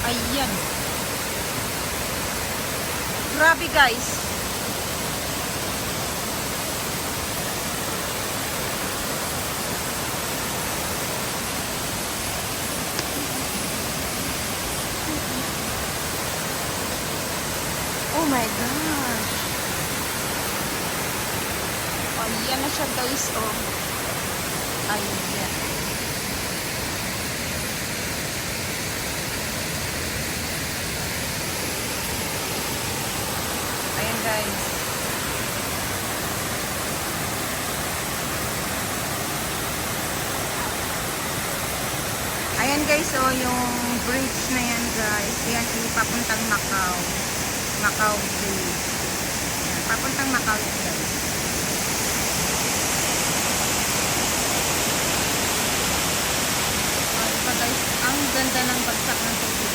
Ayan. Grabe guys. Oh my gosh. Ayan na siya guys. Oh. Ayan. Ayan guys. Ayan guys, oh, yung bridge na yan guys. Yan, papuntang Macau. Macau Bridge. Ayan, papuntang Macau yan guys. Oh, diba guys, ang ganda ng bagsak ng tubig.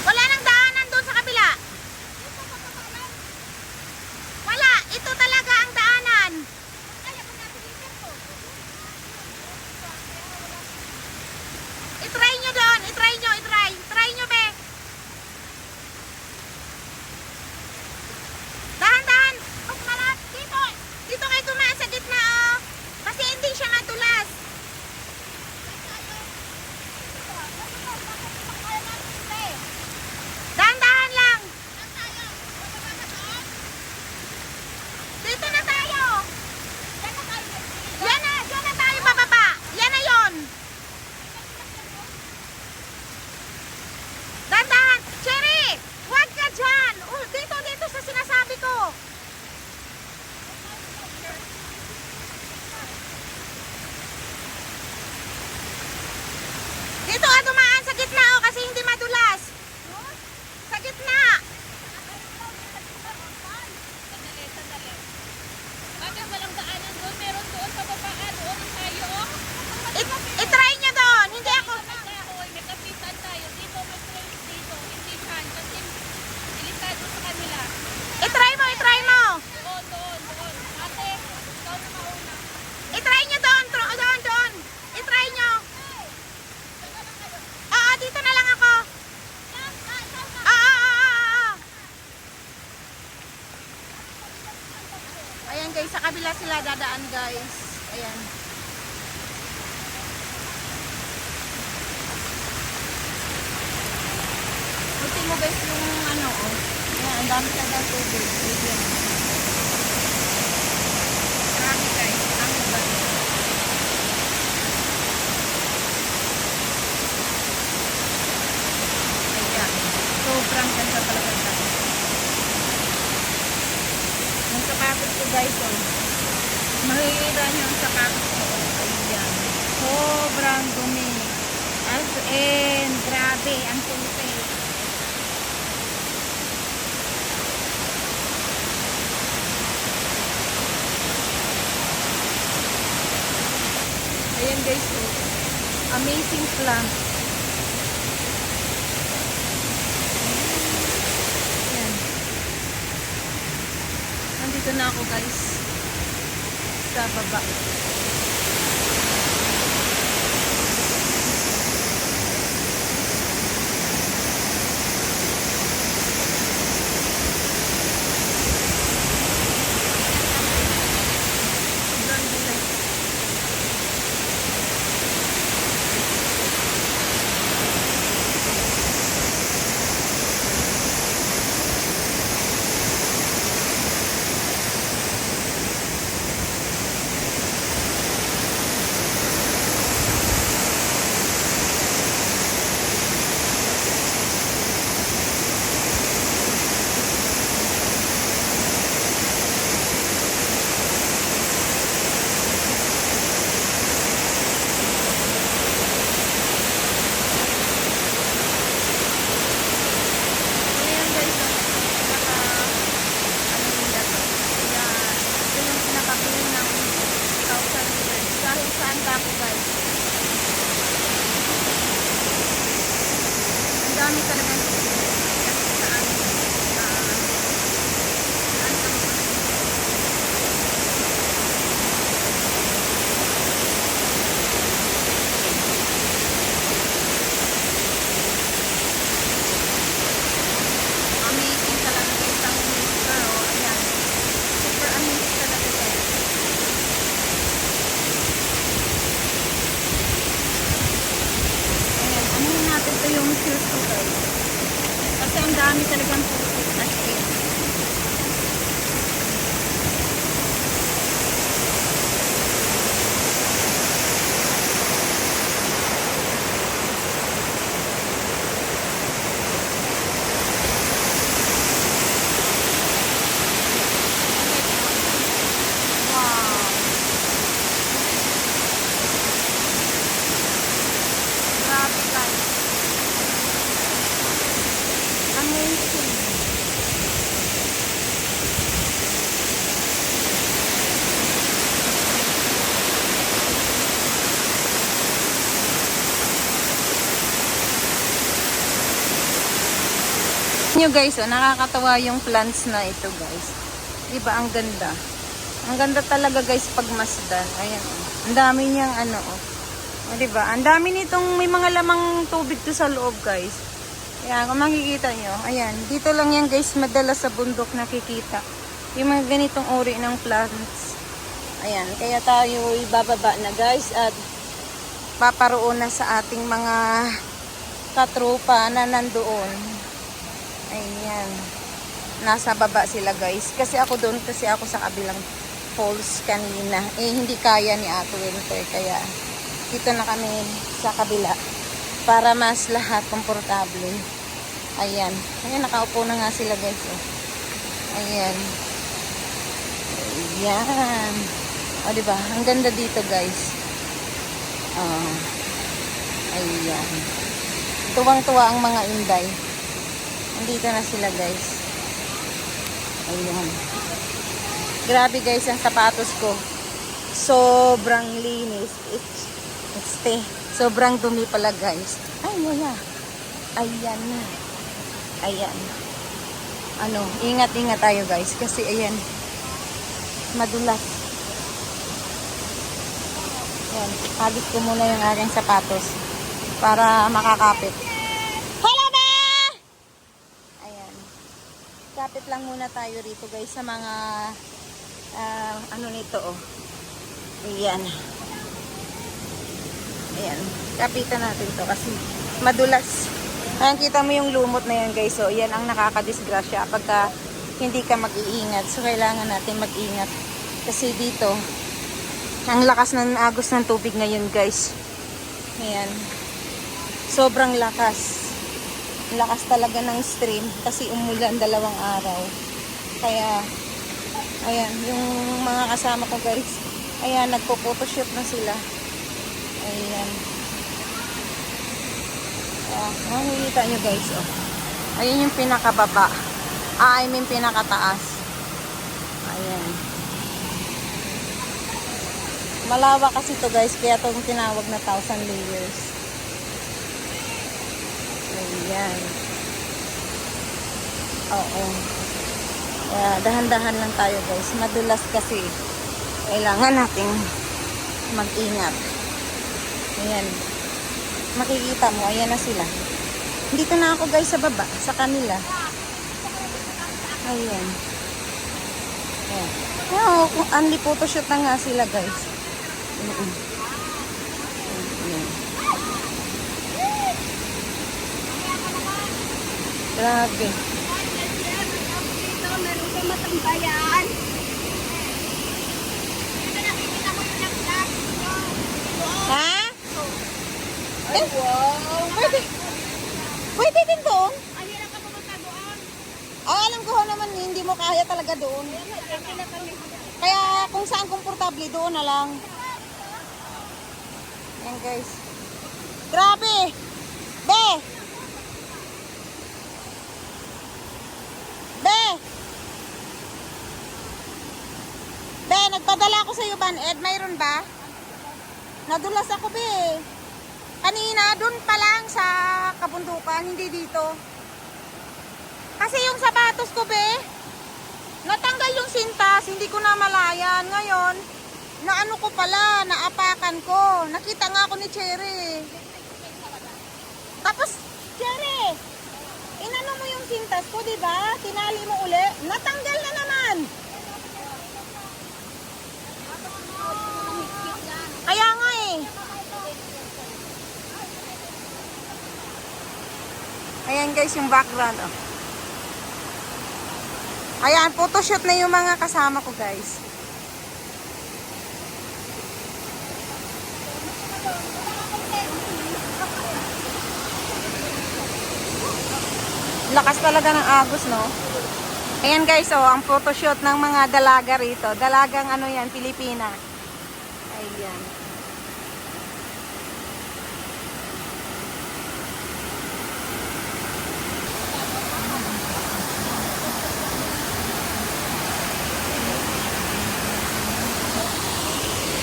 Wala nang daanan doon sa kabila. Wala, ito talaga ang daanan. I-try nyo doon, i-try nyo, i-try. Try nyo, be. Dahan-dahan. Huwag malat. Dito. Dito kayo tumaan sa gitna, oh. Kasi hindi siya madulas. Dahan-dahan lang. Dito na tayo. Yan na, dyan na tayo bababa. Yan na yon. Dahan-dahan. Cherry, huwag ka dyan. Oh, dito, dito sa sinasabi ko. Dito ka dumaan sa gitna, oh, kasi hindi madulas. Sa gitna. Sandali. Bakit walang daanan doon? Meron doon sa baba. Doon tayo. I-try nyo doon. Hindi ako. May kapitan tayo. Dito, may trail dito. Hindi dyan. Kasi delikado sa kanila. I-try mo, i-try mo. Doon. Ate, ikaw na mauna. I-try nyo doon. Doon. I-try nyo. Oo, dito na lang ako. Oo. Ayan guys, sa kabila sila dadaan guys. Ayan. Buti mo guys yung ano, oh. Ayan, ang dami talaga tubig. Ayan. Marami guys, ang ganda. Ayan, sobrang ganda talaga guys. Yung sakapit ko guys, oh. Mahihira niyo ang sakapit ko. Oh. Ayan, sobrang dumi. As in, grabe, ang tubig. Ayan guys, oh. Amazing plant. Ayan. Nandito na ako guys. Sa baba. Sobrang dilim. ako guys. Ang dami talaga sa amin. Amazing talaga guys ang pero ayan. Super amazing talaga guys. Ayan, anuhin natin ito yung shoes ko guys. Kasi ang dami talagang putik as in. Wow. Grabe guys. Amazing. Nyo guys, oh, nakakatawa yung plants na ito guys. Diba ang ganda? Ang ganda talaga guys pag masdan. Ayan oh. Ang dami niyang ano oh. O, diba? Ang dami nitong may mga lamang tubig to sa loob guys. Ayan, kung makikita nyo. Ayan, dito lang yan guys madalas sa bundok nakikita. Yung mga ganitong uri ng plants. Ayan, kaya tayo ibababa na guys at paparoon na sa ating mga katropa na nandoon. Ayan. Nasa baba sila guys. Kasi ako doon, kasi ako sa kabilang falls kanina. Eh, hindi kaya ni Ato Winter. Kaya, dito na kami sa kabila. Para mas lahat komportable. Ayan. Ayan, nakaupo na nga sila guys. Oh. Ayan. Ayan. O, diba? Ang ganda dito guys. Oh. Ayan. Tuwang-tuwa ang mga inday. Andito na sila guys. Ayan. Grabe guys ang sapatos ko. Sobrang linis. Sobrang dumi pala guys. Ay, yaya. Ayan na. Ayan. Ano, ingat-ingat tayo guys. Kasi ayan. Madulas. Ayan. Hagis ko muna yung aking sapatos. Para makakapit. Kapit lang muna tayo rito guys sa mga ano nito oh. Ayan. Ayan. Kapitan natin to kasi madulas. Ayan, kita mo yung lumot na yan guys. So, yan ang nakakadisgrasya pagka hindi ka mag-iingat. So, kailangan natin mag-ingat. Kasi dito, ang lakas ng agos ng tubig ngayon guys. Ayan. Sobrang lakas. Lakas talaga ng stream kasi umulan 2 araw. Kaya, ayan, yung mga kasama ko guys, ayan, nagpo-photoshoot na sila. Ayan. Makikita nyo guys, oh. Ayan yung pinakababa. I mean pinakataas. Ayan. Malawak kasi to guys, kaya itong tinawag na 1,000 layers. Ayan. Oo. Kaya dahan-dahan lang tayo guys. Madulas kasi. Kailangan nating mag-ingat. Ayan. Makikita mo. Ayan na sila. Dito na ako guys sa baba. Sa kanila. Ayan. Ayan. Kung only photoshoot na nga sila guys. Ayan. Grabe. Dito, meron sa matambayan. Dito nakikita ko yung naklat. Ha? Ay, wow. Pwede din doon. Ang hirap ka pumunta doon. Alam ko naman hindi mo kaya talaga doon. Kaya kung saan komportable doon na lang. Yan guys. Grabe. Be. Be, nagpadala ako sa iyo, Ban Ed. Mayroon ba? Nadulas ako, be. Kanina, dun pa lang sa kabundukan, hindi dito. Kasi yung sapatos ko, be, natanggal yung sintas, hindi ko na malayan. Ngayon, naano ko pala, naapakan ko. Nakita nga ako ni Cherry. Tapos, Cherry, inano mo yung sintas ko, di ba? Tinali mo uli. Natanggal na naman. Kaya nga eh. Ayan guys, yung background. Oh. Ayan, photoshoot na yung mga kasama ko guys. Lakas talaga ng agos, no? Ayan guys, oh, ang photoshoot ng mga dalaga rito. Dalagang ano yan, Pilipina. Ayan.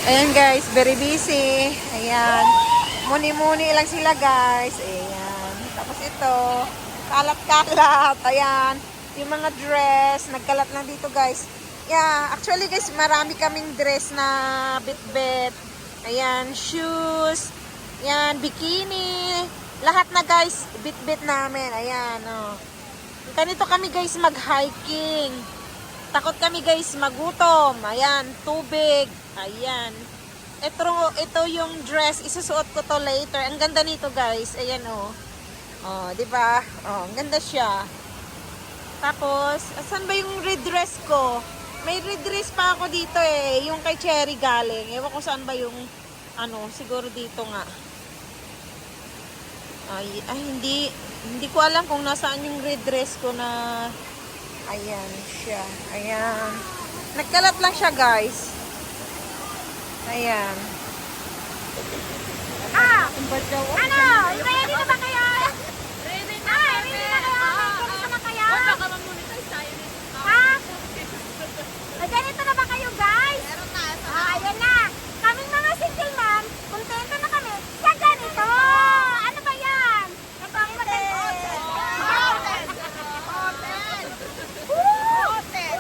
Ayan guys, very busy. Ayan. Muni-muni lang sila guys. Ayan. Tapos ito, kalat-kalat. Ayan. Yung mga dress, nagkalat lang dito guys. Yeah, actually guys, marami kaming dress na bit-bit. Ayan, shoes. Ayan, bikini. Lahat na guys, bit-bit namin. Ayan, oh. Ganito kami guys mag-hiking. Takot kami guys magutom. Ayan, tubig. Ayan. Ito yung dress. Isusuot ko to later. Ang ganda nito guys. Ayan oh. Oh, di ba? Oh, ang ganda siya. Tapos, saan ba yung red dress ko? May red dress pa ako dito eh. Yung kay Cherry galing. Ewan ko saan ba yung ano, siguro dito nga. Ay hindi ko alam kung nasaan yung red dress ko na. Ayan siya. Ayan. Nagkalat lang siya guys. Ayan. Ano? Ready na ba kayo? Ready na. Ready na kayo? Ganito na kayo? Baka ma-monetize tayo nito. Ha? Ganito na ba kayo guys? Meron na. Ayan na. Kaming mga single mom, kontento na kami sa ganito. Ano ba yan? Ito ang hotel. Hotel.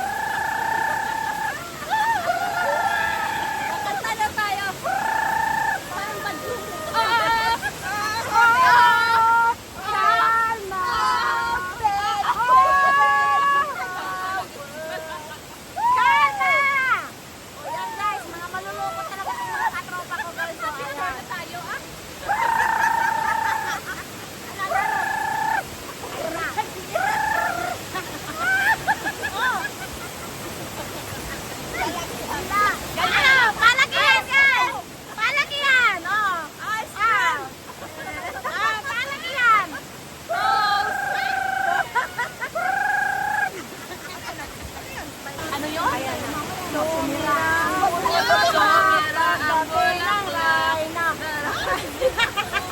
Kakanta na tayo. Parang badlong. Ano yun? Ayan na. Sumira. Sumira. Ang bulang lay na.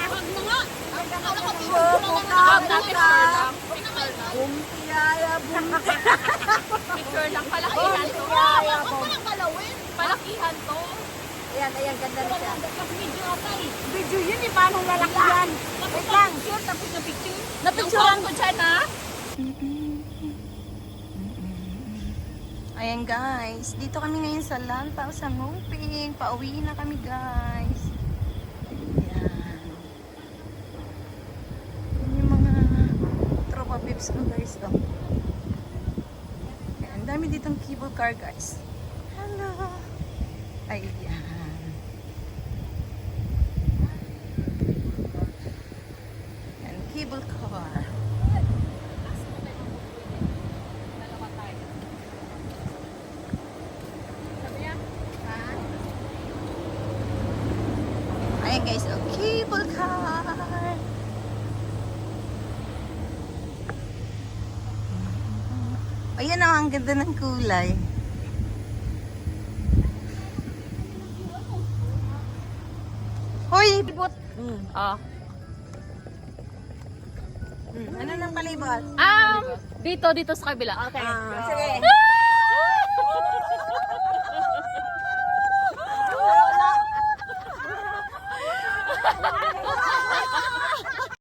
Huwag mo nga. Bumpiyaya, bumpiyaya. Picture lang. Palakihan to. Huwag mo lang galawin. Palakihan to. Ayan, ayan, ganda na siya. Video ata eh. Video yun eh, paano lalaki yan? Wait lang. Tapos na picture. Napicturean ko dyan ha. Ayan guys, dito kami ngayon sa Lantaw sa Nguping. Pauwi na kami guys. Ayan. Yan yung mga tropa pips ko guys. Oh. Ayan, ang dami ditong cable car guys. Hello. Ayan. Ayan, cable car. Ayan guys, oh, cable car. Ayan oh, ang ganda ng kulay. Hoy! Libot! Ah. Ano nang palibot? Dito sa kabila. Okay. Sige.